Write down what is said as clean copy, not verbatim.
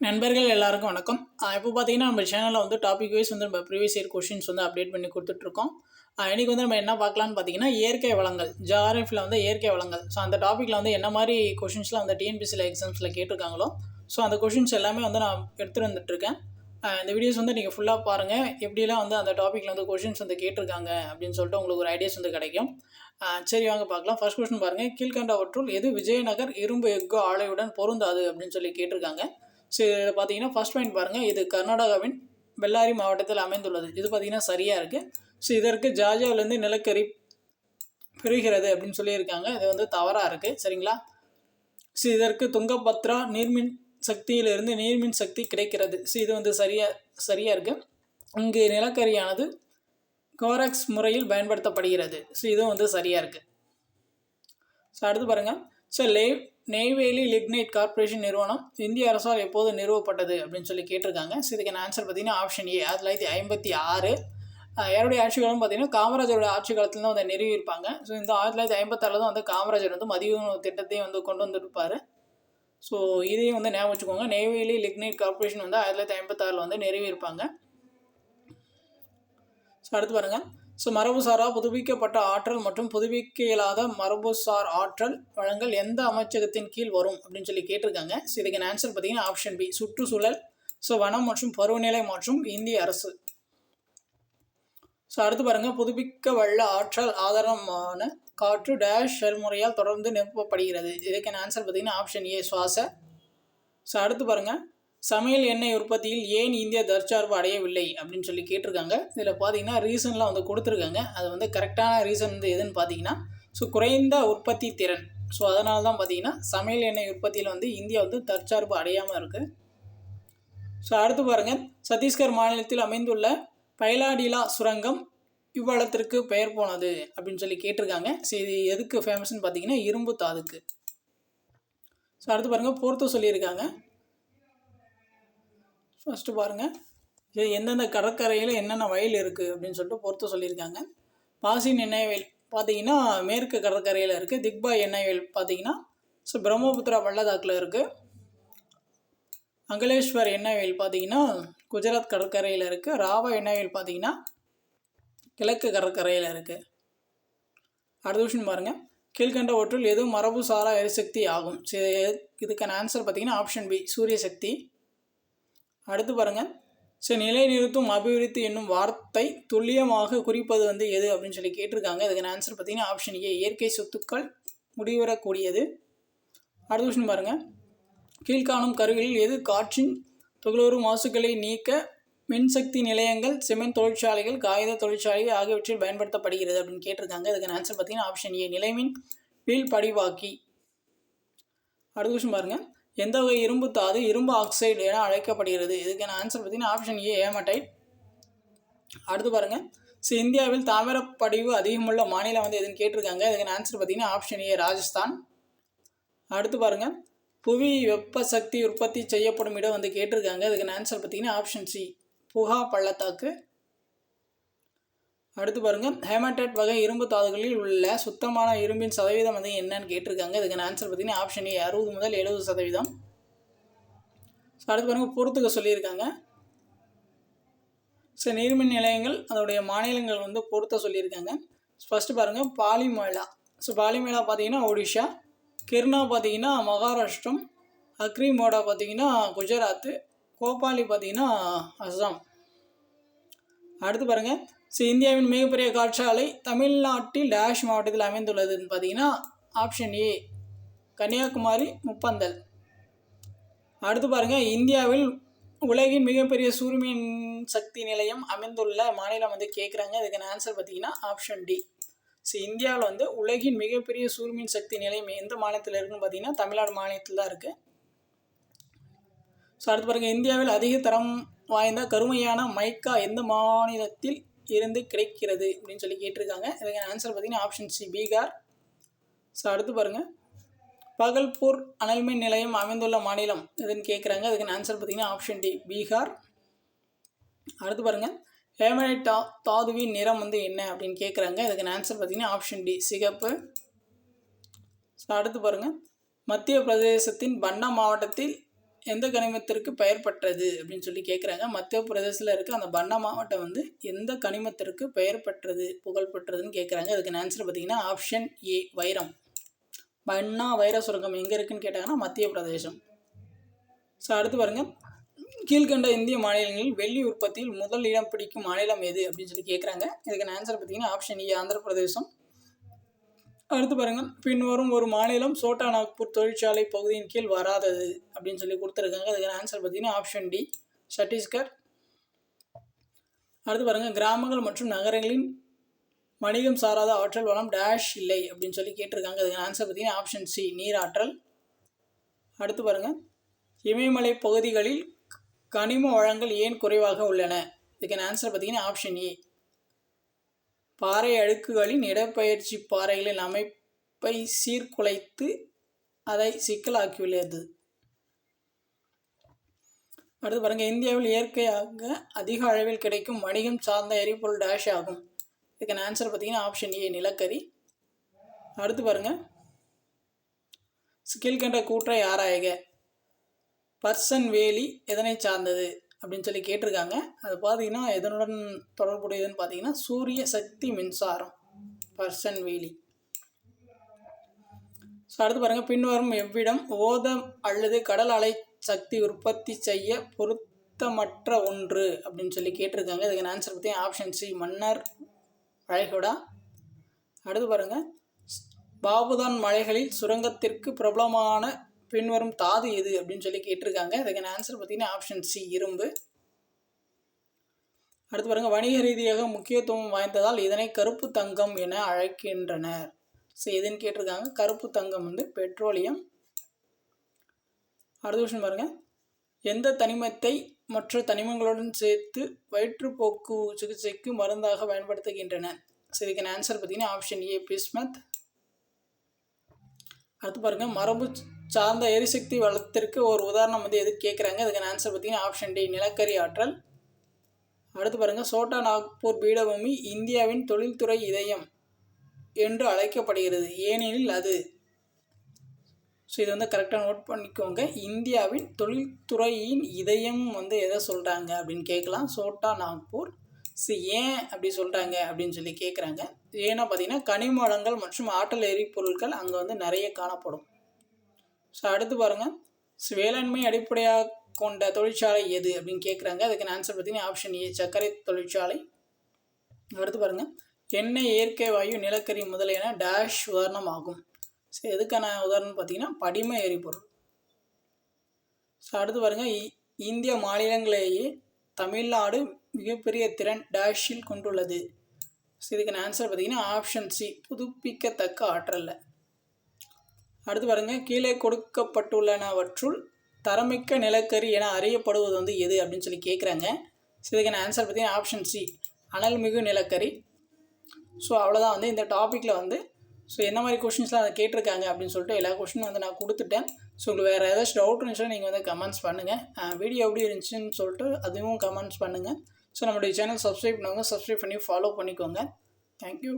நண்பர்கள் எல்லாருக்கும் வணக்கம். இப்போ பார்த்தீங்கன்னா நம்ம சேனலில் வந்து டாபிக் வைஸ் வந்து நம்ம ப்ரீவியஸ் இயர் கொஷின்ஸ் வந்து அப்டேட் பண்ணி கொடுத்துட்ருக்கோம். இன்றைக்கி வந்து நம்ம என்ன பார்க்கலான்னு பார்த்தீங்கன்னா இயற்கை வளங்கள், ஜிஆர்எஃப்ல வந்து இயற்கை வளங்கள். ஸோ அந்த டாப்பிக்கில் வந்து என்ன மாதிரி கொஷின்ஸ்லாம் வந்து டிஎன்பிசியில் எக்ஸாம்ஸில் கேட்டிருக்காங்களோ ஸோ அந்த கொஷின்ஸ் எல்லாமே வந்து நான் எடுத்துகிட்டு வந்துட்டுருக்கேன். இந்த வீடியோஸ் வந்து நீங்கள் ஃபுல்லாக பாருங்கள், எப்படிலாம் வந்து அந்த டாப்பிக்கில் வந்து கொஷின்ஸ் வந்து கேட்டிருக்காங்க அப்படின்னு சொல்லிட்டு உங்களுக்கு ஒரு ஐடியாஸ் வந்து கிடைக்கும். சரி வாங்க பார்க்கலாம். ஃபர்ஸ்ட் கொஸ்டின் பாருங்கள், கீழ்கண்டவற்றுள் எது விஜயநகர் இரும்பு எஃகு ஆலையுடன் பொருந்தாது அப்படின்னு சொல்லி கேட்டிருக்காங்க. ஸோ இதில் பார்த்தீங்கன்னா ஃபர்ஸ்ட் பாயிண்ட் பாருங்கள், இது கர்நாடகாவின் பெல்லாரி மாவட்டத்தில் அமைந்துள்ளது. இது பார்த்தீங்கன்னா சரியாக இருக்குது. ஸோ இதற்கு ஜார்ஜியாவிலேருந்து நிலக்கரி பெறுகிறது அப்படின்னு சொல்லியிருக்காங்க. இது வந்து தவறாக இருக்குது. சரிங்களா? ஸோ இதற்கு துங்கபத்ரா நீர்மின் சக்தியிலிருந்து நீர்மின் சக்தி கிடைக்கிறது. ஸோ இது வந்து சரியாக இருக்குது. இங்கு நிலக்கரியானது கோராக்ஸ் முறையில் பயன்படுத்தப்படுகிறது. ஸோ இதுவும் வந்து சரியாக இருக்குது. ஸோ அடுத்து பாருங்கள், ஸோ நெய்வேலி லிக்னைட் கார்பரேஷன் நிறுவனம் இந்திய அரசால் எப்போது நிறுவப்பட்டது அப்படின்னு சொல்லி கேட்டிருக்காங்க. ஸோ இதுக்கான ஆன்சர் பார்த்தீங்கன்னா ஆப்ஷன் ஏ, 1956. யாருடைய ஆட்சி காலம் பார்த்தீங்கன்னா காமராஜரோட ஆட்சி காலத்தில் தான் வந்து நிறுவியிருப்பாங்க. ஸோ இந்த 1956 தான் வந்து காமராஜர் வந்து மதிய உணவு திட்டத்தையும் வந்து கொண்டு வந்துருப்பார். ஸோ இதையும் வந்து ஞாபகம் வச்சுக்கோங்க. நெய்வேலி லிக்னைட் கார்பரேஷன் வந்து 1956 வந்து நிறுவியிருப்பாங்க. ஸோ அடுத்து பாருங்கள், ஸோ மரபுசாரா புதுப்பிக்கப்பட்ட ஆற்றல் மற்றும் புதுப்பிக்க இயலாத மரபுசார் ஆற்றல் வழங்கல் எந்த அமைச்சகத்தின் கீழ் வரும் அப்படின்னு சொல்லி கேட்டிருக்காங்க. ஸோ இதுக்கு ஆன்சர் பார்த்தீங்கன்னா ஆப்ஷன் பி, சுற்றுச்சூழல், ஸோ வனம் மற்றும் பருவநிலை மற்றும் இந்திய அரசு. ஸோ அடுத்து பாருங்கள், புதுப்பிக்க வல்ல ஆற்றல் ஆதாரமான காற்று டேஷ் செயல்முறையால் தொடர்ந்து நிரப்பப்படுகிறது. இதுக்கு ஆன்சர் பார்த்தீங்கன்னா ஆப்ஷன் ஏ, சுவாச. ஸோ அடுத்து பாருங்கள், சமையல் எண்ணெய் உற்பத்தியில் ஏன் இந்தியா தற்சார்பு அடையவில்லை அப்படின்னு சொல்லி கேட்டிருக்காங்க. இதில் பார்த்தீங்கன்னா ரீசன்லாம் வந்து கொடுத்துருக்காங்க. அது வந்து கரெக்டான ரீசன் வந்து எதுன்னு பார்த்தீங்கன்னா ஸோ குறைந்த உற்பத்தி திறன். ஸோ அதனால தான் பார்த்தீங்கன்னா சமையல் எண்ணெய் உற்பத்தியில் வந்து இந்தியா வந்து தற்சார்பு அடையாமல் இருக்குது. ஸோ அடுத்து பாருங்கள், சத்தீஸ்கர் மாநிலத்தில் அமைந்துள்ள பைலாடிலா சுரங்கம் இவ்வளத்திற்கு பெயர் போனது அப்படின்னு சொல்லி கேட்டிருக்காங்க. ஸோ இது எதுக்கு ஃபேமஸ்ன்னு பார்த்தீங்கன்னா இரும்பு தாதுக்கு. ஸோ அடுத்து பாருங்கள், பொறுத்து சொல்லியிருக்காங்க. ஃபஸ்ட்டு பாருங்கள், இது எந்தெந்த கடற்கரையில் என்னென்ன வயல் இருக்குது அப்படின்னு சொல்லிட்டு பொறுத்து சொல்லியிருக்காங்க. பாசின் எண்ணெய் வயல் பார்த்தீங்கன்னா மேற்கு கடற்கரையில் இருக்குது. திக்பாய் எண்ணெய் வயல் பார்த்தீங்கன்னா ஸோ பிரம்மபுத்திரா பள்ளத்தாக்கில் இருக்குது. அங்கலேஸ்வர் எண்ணெய் வயல் பார்த்தீங்கன்னா குஜராத் கடற்கரையில் இருக்குது. ராவா எண்ணெய் வயல் பார்த்தீங்கன்னா கிழக்கு கடற்கரையில் இருக்குது. அடுத்த விஷயம் பாருங்கள், கீழ்கண்ட ஒற்றில் எது மரபு சாரா எரிசக்தி ஆகும். ஸோ இதுக்கான ஆன்சர் பார்த்தீங்கன்னா ஆப்ஷன் பி, சூரிய சக்தி. அடுத்து பாருங்கள், ஸோ நிலைநிறுத்தும் அபிவிருத்தி என்னும் வார்த்தை துல்லியமாக குறிப்பது வந்து எது அப்படின்னு சொல்லி கேட்டிருக்காங்க. இதுக்கான ஆன்சர் பார்த்தீங்கன்னா ஆப்ஷன் ஏ, இயற்கை சொத்துக்கள் முடிவரக்கூடியது. அடுத்த விஷயம் பாருங்கள், கீழ்காணும் கருவிகளில் எது காற்றின் துகளூறு மாசுக்களை நீக்க மின்சக்தி நிலையங்கள், சிமெண்ட் தொழிற்சாலைகள், காகித தொழிற்சாலைகள் ஆகியவற்றில் பயன்படுத்தப்படுகிறது அப்படின்னு கேட்டிருக்காங்க. இதுக்கான ஆன்சர் பார்த்தீங்கன்னா ஆப்ஷன் ஏ, நிலைமின் வீழ் படிவாக்கி. அடுத்த விஷயம் பாருங்கள், எந்த வகை இரும்பு தாது இரும்பு ஆக்சைடு என அழைக்கப்படுகிறது. இதுக்கான ஆன்சர் பார்த்தீங்கன்னா ஆப்ஷன் ஏ, ஏமடைட். அடுத்து பாருங்கள், ஸோ இந்தியாவில் தாமிரப்படிவு அதிகமுள்ள மாநிலம் வந்து எதுன்னு கேட்டிருக்காங்க. இதுக்கான ஆன்சர் பார்த்தீங்கன்னா ஆப்ஷன் ஏ, ராஜஸ்தான். அடுத்து பாருங்கள், புவி வெப்ப சக்தி உற்பத்தி செய்யப்படும் இடம் வந்து கேட்டிருக்காங்க. இதுக்கான ஆன்சர் பார்த்தீங்கன்னா ஆப்ஷன் சி, புகா பள்ளத்தாக்கு. அடுத்து பாருங்கள், ஹேமடைட் வகை இரும்பு தாதுகளில் உள்ள சுத்தமான இரும்பின் சதவீதம் வந்து என்னன்னு கேட்டிருக்காங்க. இதுக்கான ஆன்சர் பார்த்தீங்கன்னா ஆப்ஷன் ஏ, 60 முதல் 70%. ஸோ அடுத்து பாருங்கள், பொறுத்துக்க சொல்லியிருக்காங்க. ஸோ நீர்மின் நிலையங்கள் அதோடைய மாநிலங்கள் வந்து பொறுத்த சொல்லியிருக்காங்க. ஃபஸ்ட்டு பாருங்கள், பாலிமேளா. ஸோ பாலிமேளா பார்த்தீங்கன்னா ஒடிஷா, கிர்னா பார்த்தீங்கன்னா மகாராஷ்டிரம், அக்ரிமோடா பார்த்தீங்கன்னா குஜராத்து, கோபாலி பார்த்தீங்கன்னா அஸ்ஸாம். அடுத்து பாருங்கள், ஸோ இந்தியாவின் மிகப்பெரிய காற்றாலை தமிழ்நாட்டில் டேஷ் மாவட்டத்தில் அமைந்துள்ளதுன்னு பார்த்தீங்கன்னா ஆப்ஷன் ஏ, கன்னியாகுமரி முப்பந்தல். அடுத்து பாருங்கள், இந்தியாவில் உலகின் மிகப்பெரிய சூரியமின் சக்தி நிலையம் அமைந்துள்ள மாநிலம் வந்து கேட்குறாங்க. இதுக்கான ஆன்சர் பார்த்தீங்கன்னா ஆப்ஷன் டி. ஸோ இந்தியாவில் வந்து உலகின் மிகப்பெரிய சூரியமின் சக்தி நிலையம் எந்த மாநிலத்தில் இருக்குன்னு பார்த்தீங்கன்னா தமிழ்நாடு மாநிலத்தில் தான் இருக்குது. ஸோ அடுத்து பாருங்கள், இந்தியாவில் அதிக தரம் வாய்ந்த கருமையான மைக்கா எந்த மாநிலத்தில் இருந்து கிடைக்கிறது அப்படின்னு சொல்லி கேட்டிருக்காங்க. இதுக்கான ஆன்சர் பார்த்தீங்கன்னா ஆப்ஷன் சி, பீகார். ஸோ அடுத்து பாருங்கள், பகல்பூர் அனல்மின் நிலையம் அமைந்துள்ள மாநிலம் எதுன்னு கேட்குறாங்க. அதுக்கான ஆன்சர் பார்த்தீங்கன்னா ஆப்ஷன் டி, பீகார். அடுத்து பாருங்கள், ஹேமடைட் தாதுவின் நிறம் வந்து என்ன அப்படின்னு கேட்குறாங்க. இதுக்கான ஆன்சர் பார்த்தீங்கன்னா ஆப்ஷன் டி, சிகப்பு. ஸோ அடுத்து பாருங்கள், மத்திய பிரதேசத்தின் பன்னா மாவட்டத்தில் எந்த கனிமத்திற்கு பெயர் பெற்றது அப்படின்னு சொல்லி கேட்குறாங்க. மத்திய பிரதேசத்தில் இருக்க அந்த பன்னா மாவட்டம் வந்து எந்த கனிமத்திற்கு பெயர் பெற்றது, புகழ் பெற்றதுன்னு கேட்குறாங்க. அதுக்கு ஆன்சர் பார்த்தீங்கன்னா ஆப்ஷன் ஏ வைரம். பன்னா வைர சுரங்கம் எங்கே இருக்குன்னு கேட்டாங்கன்னா மத்திய பிரதேசம். ஸோ அடுத்து பாருங்கள், கீழ்கண்ட இந்திய மாநிலங்களில் வெள்ளி உற்பத்தியில் முதல் இடம் பிடிக்கும் மாநிலம் எது அப்படின்னு சொல்லி கேட்குறாங்க. இதுக்கு ஆன்சர் பார்த்தீங்கன்னா ஆப்ஷன் ஏ ஆந்திர பிரதேசம். அடுத்து பாருங்கள், பின்வரும் ஒரு மாநிலம் சோட்டா நாக்பூர் தொழிற்சாலை பகுதியின் கீழ் வராதது அப்படின்னு சொல்லி கொடுத்துருக்காங்க. அதுக்கு ஆன்சர் பார்த்தீங்கன்னா ஆப்ஷன் டி சத்தீஸ்கர். அடுத்து பாருங்கள், கிராமங்கள் மற்றும் நகரங்களின் வணிகம் சாராத ஆற்றல் வளம் டேஷ் இல்லை அப்படின்னு சொல்லி கேட்டிருக்காங்க. அதுக்கு ஆன்சர் பார்த்தீங்கன்னா ஆப்ஷன் சி நீராற்றல். அடுத்து பாருங்கள், இமயமலை பகுதிகளில் கனிம வளங்கள் ஏன் குறைவாக உள்ளன? இதுக்கு ஆன்சர் பார்த்தீங்கன்னா ஆப்ஷன் ஏ பாறை அடுக்குகளின் இடப்பெயர்ச்சி பாறைகளின் அமைப்பை சீர்குலைத்து அதை சிக்கலாக்கியுள்ளது. அடுத்து பாருங்கள், இந்தியாவில் இயற்கையாக அதிக அளவில் கிடைக்கும் வணிகம் சார்ந்த எரிபொருள் டேஷ் ஆகும். இதுக்கு ஆன்சர் பார்த்தீங்கன்னா ஆப்ஷன் ஏ நிலக்கரி. அடுத்து பாருங்கள், கீழ்கண்ட கூற்றை ஆராய்க. பர்சன் வேலி எதனை சார்ந்தது அப்படின்னு சொல்லி கேட்டிருக்காங்க. அது பார்த்தீங்கன்னா எதனுடன் தொடர்புடையதுன்னு பார்த்தீங்கன்னா சூரிய சக்தி மின்சாரம் பர்சன் வேலி. ஸோ அடுத்து பாருங்கள், பின்வரும் எவ்விடம் ஓதம் அல்லது கடல் அலை சக்தி உற்பத்தி செய்ய பொருத்தமற்ற ஒன்று அப்படின்னு சொல்லி கேட்டிருக்காங்க. இதுக்கு ஆன்சர் பார்த்தீங்கன்னா ஆப்ஷன் சி மன்னர் வளைகுடா. அடுத்து பாருங்கள், பாபுதான் மலைகளில் சுரங்கத்திற்கு பிரபலமான பின்வரும் தாது எது அப்படின்னு சொல்லி கேட்டிருக்காங்க. அதுக்கு ஆன்சர் பார்த்தீங்கன்னா ஆப்ஷன் சி இரும்பு. அடுத்து பாருங்கள், வணிக ரீதியாக முக்கியத்துவம் வாய்ந்ததால் இதனை கருப்பு தங்கம் என அழைக்கின்றனர். ஸோ எதுன்னு கேட்டிருக்காங்க. கருப்பு தங்கம் வந்து பெட்ரோலியம். அடுத்த விஷயம் பாருங்கள், எந்த தனிமத்தை மற்ற தனிமங்களுடன் சேர்த்து வயிற்றுப்போக்கு சிகிச்சைக்கு மருந்தாக பயன்படுத்துகின்றன? ஸோ இதுக்கு ஆன்சர் பார்த்தீங்கன்னா ஆப்ஷன் ஏ பிஸ்மத். அடுத்து பாருங்கள், மரபு சார்ந்த எரிசக்தி வளத்திற்கு ஒரு உதாரணம் வந்து எது கேட்குறாங்க. அதுக்கு ஆன்சர் பார்த்தீங்கன்னா ஆப்ஷன் டி நிலக்கரி ஆற்றல். அடுத்து பாருங்கள், சோட்டா நாக்பூர் பீடபூமி இந்தியாவின் தொழில்துறை இதயம் என்று அழைக்கப்படுகிறது, ஏனெனில் அது. ஸோ இது வந்து கரெக்டாக நோட் பண்ணிக்கோங்க. இந்தியாவின் தொழில்துறையின் இதயம் வந்து எதை சொல்கிறாங்க அப்படின்னு கேட்கலாம். சோட்டா நாக்பூர். ஸோ ஏன் அப்படி சொல்கிறாங்க அப்படின்னு சொல்லி கேட்குறாங்க. ஏன்னா பார்த்தீங்கன்னா கனிம வளங்கள் மற்றும் ஆற்றல் எரிபொருட்கள் அங்கே வந்து நிறைய காணப்படும். ஸோ அடுத்து பாருங்கள், வேளாண்மை அடிப்படையாக கொண்ட தொழிற்சாலை எது அப்படின்னு கேட்குறாங்க. அதுக்கு ஆன்சர் பார்த்தீங்கன்னா ஆப்ஷன் ஏ சர்க்கரை தொழிற்சாலை. அடுத்து பாருங்கள், எண்ணெய் இயற்கை வாயு நிலக்கரி முதலியன டேஷ் உதாரணம் ஆகும். ஸோ எதுக்கான உதாரணம் பார்த்தீங்கன்னா படிம எரிபொருள். ஸோ அடுத்து பாருங்கள், இந்திய மாநிலங்களேயே தமிழ்நாடு மிகப்பெரிய திறன் டேஷில் கொண்டுள்ளது. ஸோ இதுக்கான ஆன்சர் பார்த்தீங்கன்னா ஆப்ஷன் சி புதுப்பிக்கத்தக்க ஆற்றல். அடுத்து பாருங்கள், கீழே கொடுக்கப்பட்டுள்ளனவற்றுள் தரமிக்க நிலக்கரி என அறியப்படுவது வந்து எது அப்படின்னு சொல்லி கேட்குறாங்க. ஸோ இதுக்கான ஆன்சர் பார்த்தீங்கன்னா ஆப்ஷன் சி அனல்மிகு நிலக்கரி. ஸோ அவ்வளோதான் வந்து இந்த டாப்பிக்கில் வந்து ஸோ என்ன மாதிரி கொஷின்ஸ்லாம் அதை கேட்டிருக்காங்க அப்படின்னு சொல்லிட்டு எல்லா கொஷினும் வந்து நான் கொடுத்துட்டேன். ஸோ உங்களுக்கு வேறு ஏதாச்சும் டவுட் இருந்துச்சுன்னா நீங்கள் வந்து கமெண்ட்ஸ் பண்ணுங்கள். வீடியோ எப்படி இருந்துச்சுன்னு சொல்லிட்டு அதுவும் கமெண்ட்ஸ் பண்ணுங்கள். ஸோ நம்மளுடைய சேனல் சப்ஸ்கிரைப் பண்ணுவாங்க, சப்ஸ்கிரைப் பண்ணி ஃபாலோ பண்ணிக்கோங்க. தேங்க்யூ.